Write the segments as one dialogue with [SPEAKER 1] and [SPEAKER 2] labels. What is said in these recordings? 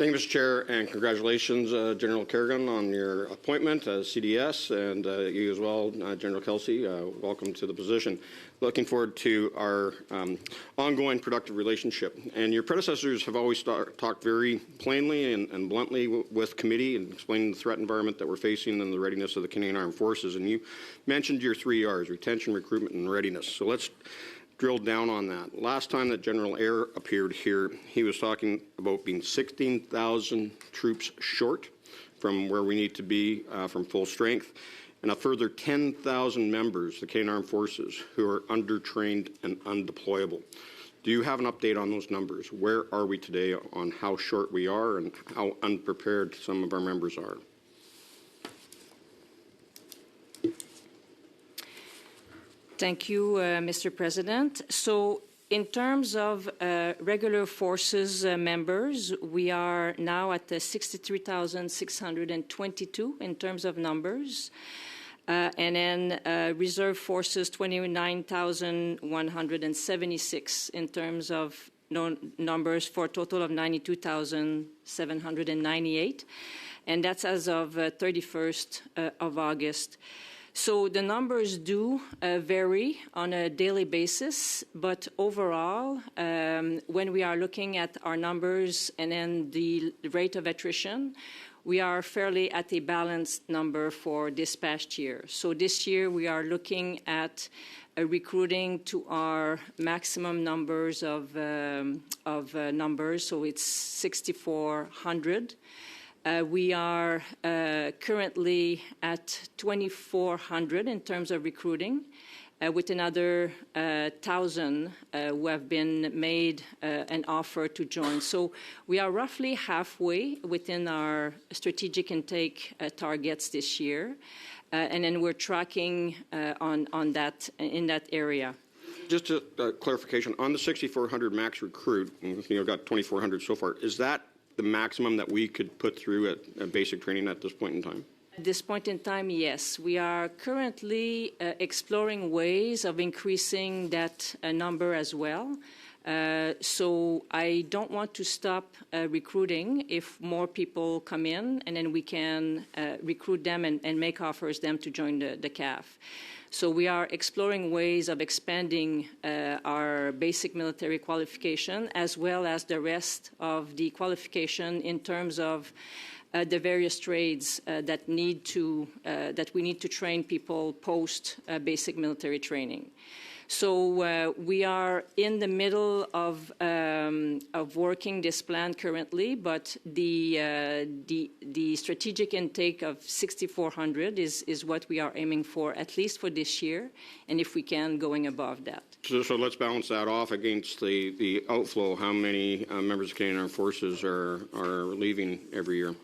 [SPEAKER 1] Thank you, Mr. Chair, and congratulations, General Kerrigan, on your appointment as CDS, and you as well, General Kelsey. Welcome to the position. Looking forward to our ongoing productive relationship. And your predecessors have always talked very plainly and bluntly with committee and explained the threat environment that we're facing and the readiness of the Canadian Armed Forces. And you mentioned your 3 Rs: retention, recruitment, and readiness. So let's drill down on that. Last time that General Eyre appeared here, he was talking about being 16,000 troops short from where we need to be from full strength, and a further 10,000 members, the Canadian Armed Forces, who are undertrained and undeployable. Do you have an update on those numbers? Where are we today on how short we are and how unprepared some of our members are?
[SPEAKER 2] Thank you, Mr. President. So in terms of regular forces members, we are now at 63,622 in terms of numbers. And then reserve forces, 29,176 in terms of numbers, for a total of 92,798. And that's as of 31st of August. So the numbers do vary on a daily basis, but overall, when we are looking at our numbers and then the rate of attrition, we are fairly at a balanced number for this past year. So this year we are looking at recruiting to our maximum numbers of numbers, so it's 6,400. We are currently at 2,400 in terms of recruiting, with another 1,000 who have been made an offer to join. So we are roughly halfway within our strategic intake targets this year, and then we're tracking on that in that area.
[SPEAKER 1] Just a clarification on the 6,400 max recruit. You've got 2,400 so far. Is that the maximum that we could put through at basic training at this point in time?
[SPEAKER 2] At this point in time, yes. We are currently exploring ways of increasing that number as well. So I don't want to stop recruiting if more people come in, and then we can recruit them and make offers them to join the CAF. So we are exploring ways of expanding our basic military qualification, as well as the rest of the qualification in terms of the various trades that we need to train people post basic military training. So we are in the middle of working this plan currently, but the strategic intake of 6,400 is what we are aiming for, at least for this year, and if we can, going above that.
[SPEAKER 1] So let's balance that off against the outflow. How many members of Canadian Armed Forces are leaving every year?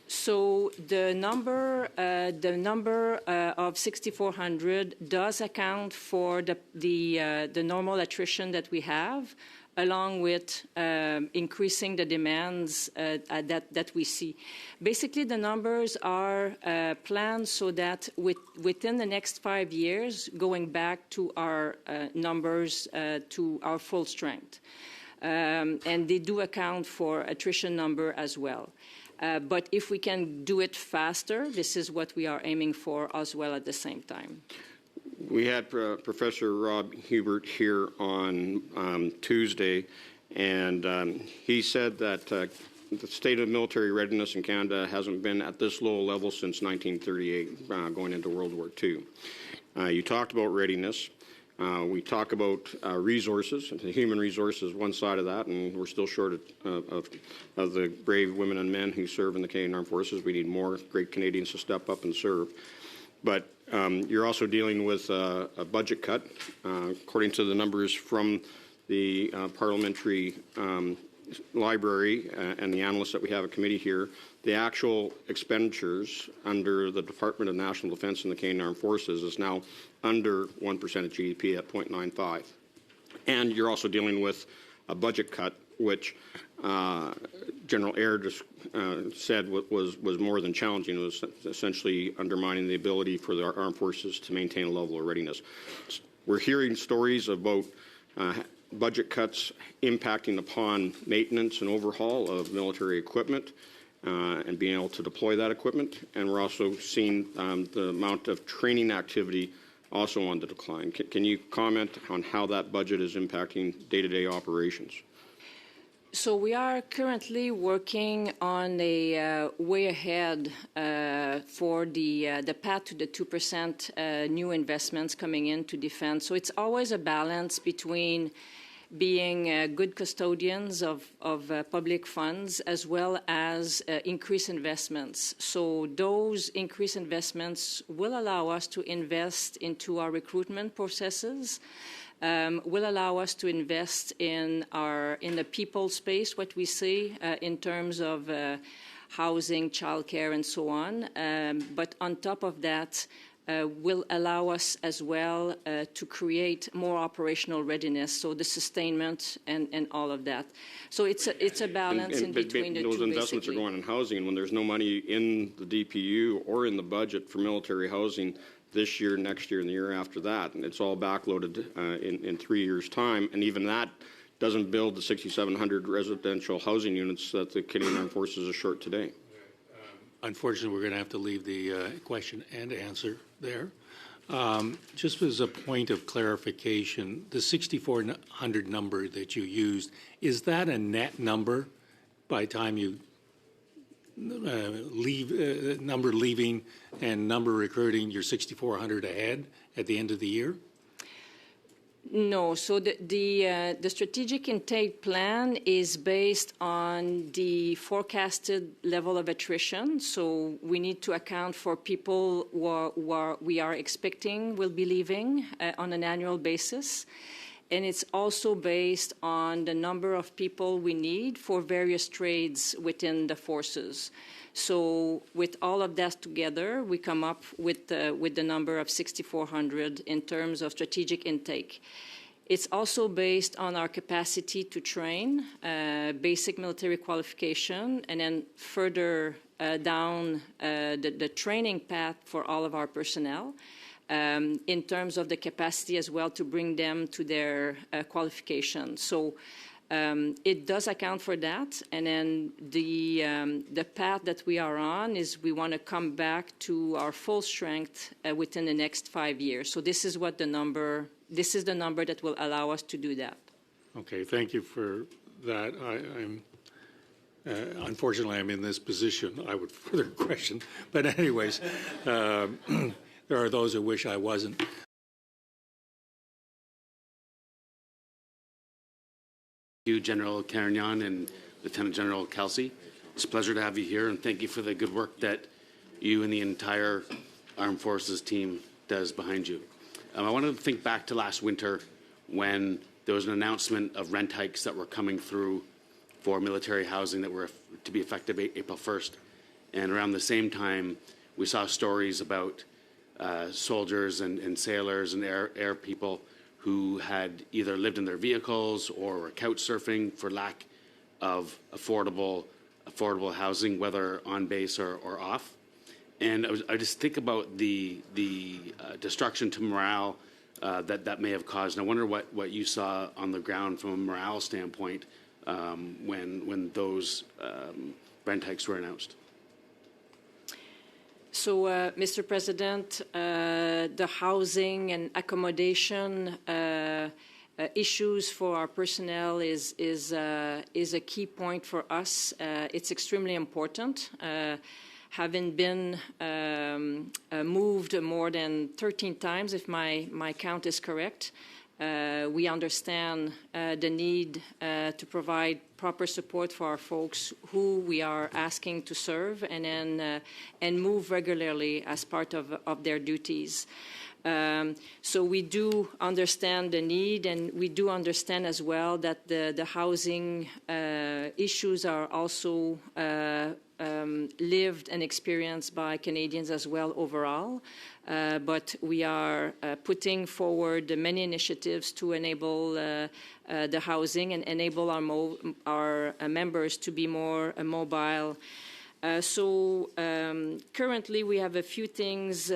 [SPEAKER 2] So the number of 6,400 does account for the normal attrition that we have, along with increasing the demands that we see. Basically, the numbers are planned so that within the next 5 years, going back to our numbers to our full strength. And they do account for attrition number as well. But if we can do it faster, this is what we are aiming for as well at the same time.
[SPEAKER 1] We had Professor Rob Hubert here on Tuesday, and he said that the state of military readiness in Canada hasn't been at this low level since 1938, going into World War II. You talked about readiness. We talk about resources, and the human resources one side of that, and we're still short of the brave women and men who serve in the Canadian Armed Forces. We need more great Canadians to step up and serve. But you're also dealing with a budget cut. According to the numbers from the parliamentary library and the analysts that we have at committee here, the actual expenditures under the Department of National Defence and the Canadian Armed Forces is now under 1% of GDP at 0.95. And you're also dealing with a budget cut, which General Eyre just said was more than challenging. It was essentially undermining the ability for the armed forces to maintain a level of readiness. We're hearing stories about budget cuts impacting upon maintenance and overhaul of military equipment and being able to deploy that equipment. And we're also seeing the amount of training activity also on the decline. Can you comment on how that budget is impacting day-to-day operations?
[SPEAKER 2] So we are currently working on a way ahead for the path to the 2% new investments coming into defense. So it's always a balance between being good custodians of public funds as well as increased investments. So those increased investments will allow us to invest into our recruitment processes, will allow us to invest in the people space, what we see in terms of housing, childcare, and so on. But on top of that, will allow us as well to create more operational readiness, so the sustainment and all of that. So it's a balance in between the two.
[SPEAKER 1] Those investments
[SPEAKER 2] basically
[SPEAKER 1] are going in housing, and when there's no money in the DPU or in the budget for military housing this year, next year, and the year after that, and it's all backloaded in 3 years' time, and even that doesn't build the 6,700 residential housing units that the Canadian Armed Forces is short today.
[SPEAKER 3] Unfortunately, we're going to have to leave the question and answer there. Just as a point of clarification, the 6,400 number that you used, is that a net number by the time you leave, number leaving and number recruiting, you're 6,400 ahead at the end of the year?
[SPEAKER 2] No, so the strategic intake plan is based on the forecasted level of attrition. So we need to account for people we are expecting will be leaving on an annual basis. And it's also based on the number of people we need for various trades within the forces. So with all of that together, we come up with the number of 6,400 in terms of strategic intake. It's also based on our capacity to train, basic military qualification, and then further down the training path for all of our personnel. In terms of the capacity as well to bring them to their qualification. So it does account for that. And then the path that we are on is we want to come back to our full strength within the next 5 years. So this is the number that will allow us to do that.
[SPEAKER 3] Okay, thank you for that. Unfortunately, I'm in this position. I would further question. But anyways, there are those who wish I wasn't.
[SPEAKER 4] Thank you, General Carignan and Lieutenant General Kelsey. It's a pleasure to have you here, and thank you for the good work that you and the entire Armed Forces team does behind you. I want to think back to last winter when there was an announcement of rent hikes that were coming through for military housing that were to be effective April 1st. And around the same time, we saw stories about soldiers and sailors and air people who had either lived in their vehicles or were couch surfing for lack of affordable housing, whether on base or off. And I just think about the destruction to morale that may have caused. And I wonder what you saw on the ground from a morale standpoint when those rent hikes were announced.
[SPEAKER 2] So, Mr. President, the housing and accommodation issues for our personnel is a key point for us. It's extremely important. Having been moved more than 13 times, if my count is correct, we understand the need to provide proper support for our folks who we are asking to serve and move regularly as part of their duties. So we do understand the need, and we do understand as well that the housing issues are also lived and experienced by Canadians as well overall. But we are putting forward many initiatives to enable the housing and enable our members to be more mobile Currently, we have a few things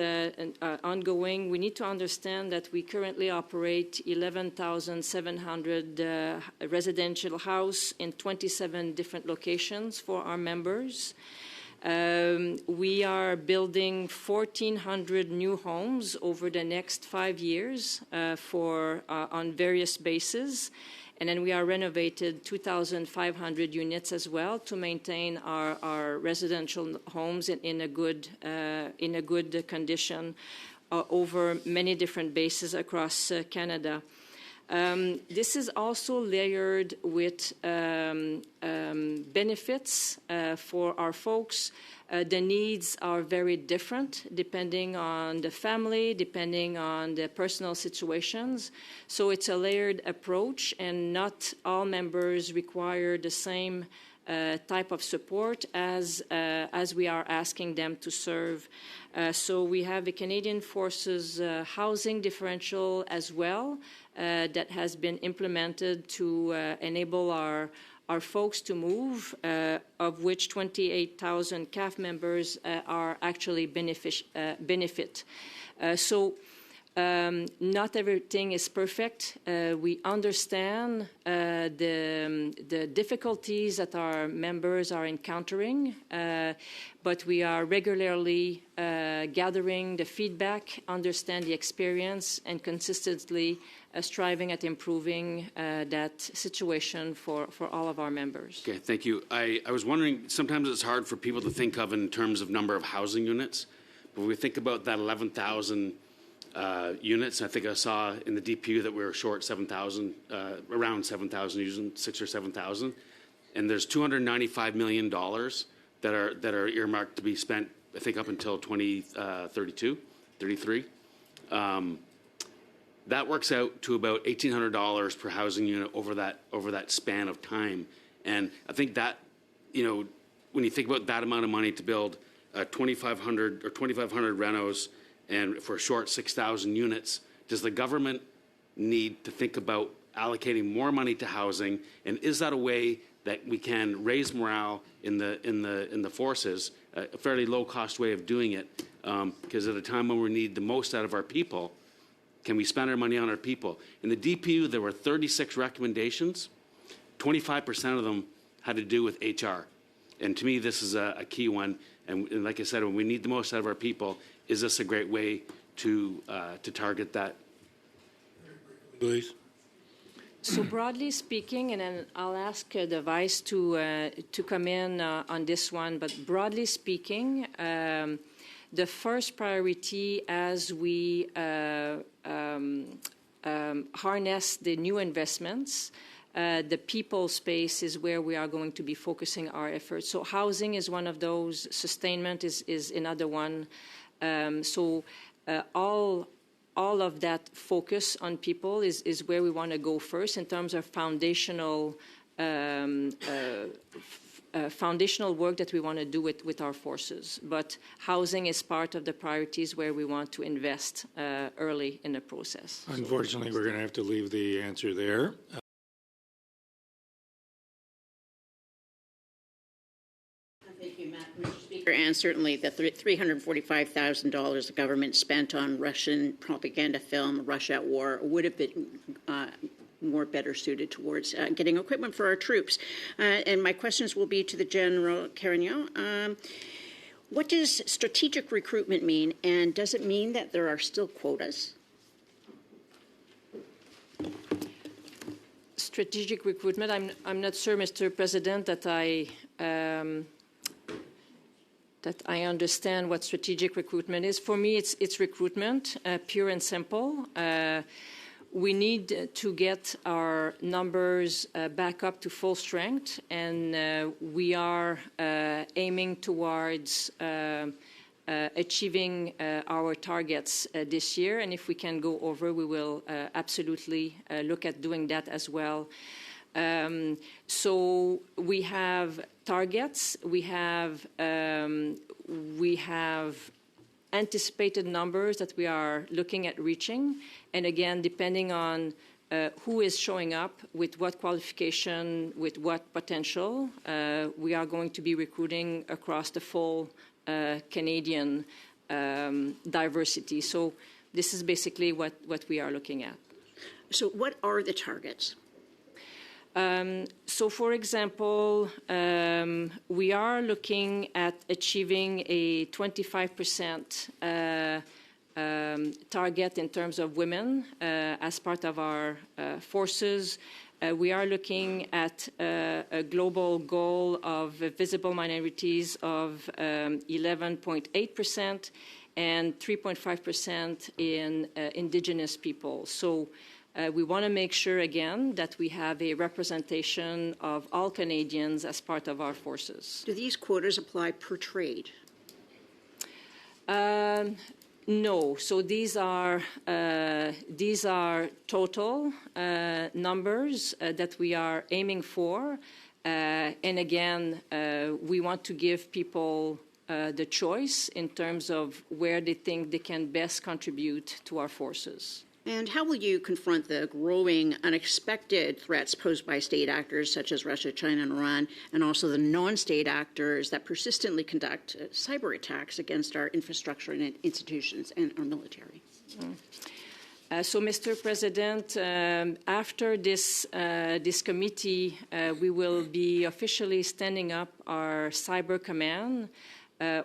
[SPEAKER 2] ongoing. We need to understand that we currently operate 11,700 residential house in 27 different locations for our members. We are building 1,400 new homes over the next 5 years on various bases. And then we are renovated 2,500 units as well to maintain our residential homes in a good condition over many different bases across Canada. This is also layered with benefits for our folks. The needs are very different depending on the family, depending on the personal situations. So it's a layered approach, and not all members require the same type of support as we are asking them to serve. So we have the Canadian Forces housing differential as well that has been implemented to enable our folks to move, of which 28,000 CAF members are actually benefit. Not everything is perfect. We understand the difficulties that our members are encountering, but we are regularly gathering the feedback, understand the experience, and consistently striving at improving that situation for all of our members.
[SPEAKER 4] Okay, thank you. I was wondering, sometimes it's hard for people to think of in terms of number of housing units, but when we think about that 11,000 units, I think I saw in the DPU that we were short 7,000, around 7,000, using 6,000 or 7,000, and there's $295 million that are earmarked to be spent, I think, up until 2032, 33. That works out to about $1,800 per housing unit over that span of time, and I think that, you know, when you think about that amount of money to build 2,500 renos, and for a short 6,000 units, does the government need to think about allocating more money to housing? And is that a way that we can raise morale in the forces, a fairly low-cost way of doing it? Because at a time when we need the most out of our people, can we spend our money on our people? In the DPU, there were 36 recommendations. 25% of them had to do with HR. And to me, this is a key one. And like I said, when we need the most out of our people, is this a great way to target that?
[SPEAKER 3] Please.
[SPEAKER 2] So broadly speaking, and then I'll ask the Vice to come in on this one, but broadly speaking, the first priority as we harness the new investments, the people space is where we are going to be focusing our efforts. So housing is one of those, sustainment is another one. All of that focus on people is where we want to go first in terms of foundational work that we want to do with our forces. But housing is part of the priorities where we want to invest early in the process.
[SPEAKER 3] Unfortunately, we're going to have to leave the answer there.
[SPEAKER 5] Thank you, Mr. Speaker. And certainly the $345,000 the government spent on Russian propaganda film, Russia at War, would have been more better suited towards getting equipment for our troops. And my questions will be to the General Carignan. What does strategic recruitment mean, and does it mean that there are still quotas?
[SPEAKER 2] Strategic recruitment, I'm not sure, Mr. President, that I understand what strategic recruitment is. For me, it's recruitment, pure and simple. We need to get our numbers back up to full strength, and we are aiming towards achieving our targets this year. And if we can go over, we will absolutely look at doing that as well. So we have targets, we have anticipated numbers that we are looking at reaching, and again, depending on who is showing up, with what qualification, with what potential. We are going to be recruiting across the full Canadian diversity. So this is basically what we are looking at.
[SPEAKER 5] So what are the targets?
[SPEAKER 2] So, for example, we are looking at achieving a 25% target in terms of women as part of our forces. We are looking at a global goal of visible minorities of 11.8% and 3.5% in Indigenous people. So we want to make sure, again, that we have a representation of all Canadians as part of our forces.
[SPEAKER 5] Do these quotas apply per trade?
[SPEAKER 2] No. So these are total numbers that we are aiming for. And again, we want to give people the choice in terms of where they think they can best contribute to our forces.
[SPEAKER 5] And how will you confront the growing unexpected threats posed by state actors such as Russia, China, and Iran, and also the non-state actors that persistently conduct cyber attacks against our infrastructure and institutions and our military?
[SPEAKER 2] So, Mr. President, after this committee, we will be officially standing up our cyber command.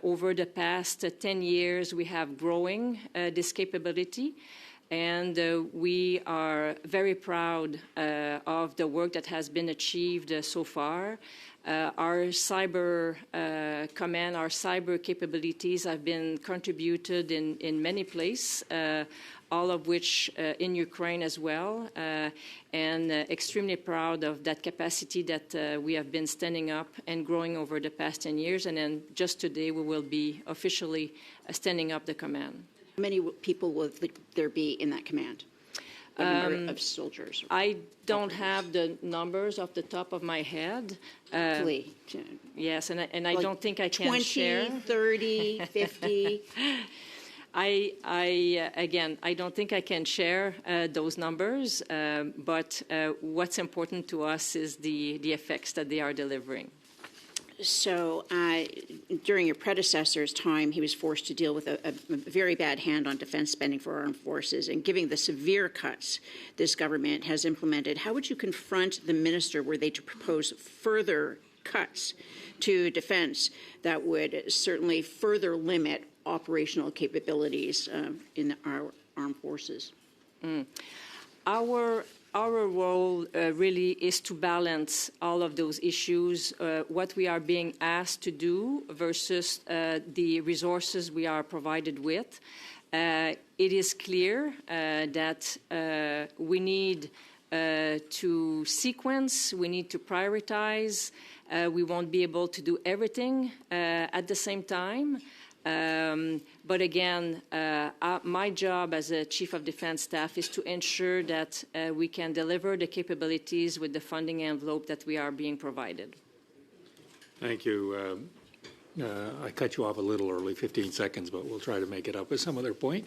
[SPEAKER 2] Over the past 10 years, we have growing this capability. And we are very proud of the work that has been achieved so far. Our cyber command, our cyber capabilities have been contributed in many places, all of which in Ukraine as well, and extremely proud of that capacity that we have been standing up and growing over the past 10 years. And then just today, we will be officially standing up the command.
[SPEAKER 5] How many people will there be in that command? The number of soldiers?
[SPEAKER 2] I don't have the numbers off the top of my head. Yes, and I
[SPEAKER 5] like
[SPEAKER 2] don't think I can
[SPEAKER 5] 20,
[SPEAKER 2] share.
[SPEAKER 5] 30, 50?
[SPEAKER 2] Again, I don't think I can share those numbers, but what's important to us is the effects that they are delivering.
[SPEAKER 5] So during your predecessor's time, he was forced to deal with a very bad hand on defense spending for our armed forces, and given the severe cuts this government has implemented, how would you confront the minister were they to propose further cuts to defense that would certainly further limit operational capabilities in our armed forces? Our
[SPEAKER 2] role really is to balance all of those issues, what we are being asked to do versus the resources we are provided with. It is clear that we need to sequence, we need to prioritize. We won't be able to do everything at the same time. But again, my job as a Chief of Defense Staff is to ensure that we can deliver the capabilities with the funding envelope that we are being provided.
[SPEAKER 3] Thank you. I cut you off a little early, 15 seconds, but we'll try to make it up at some other point.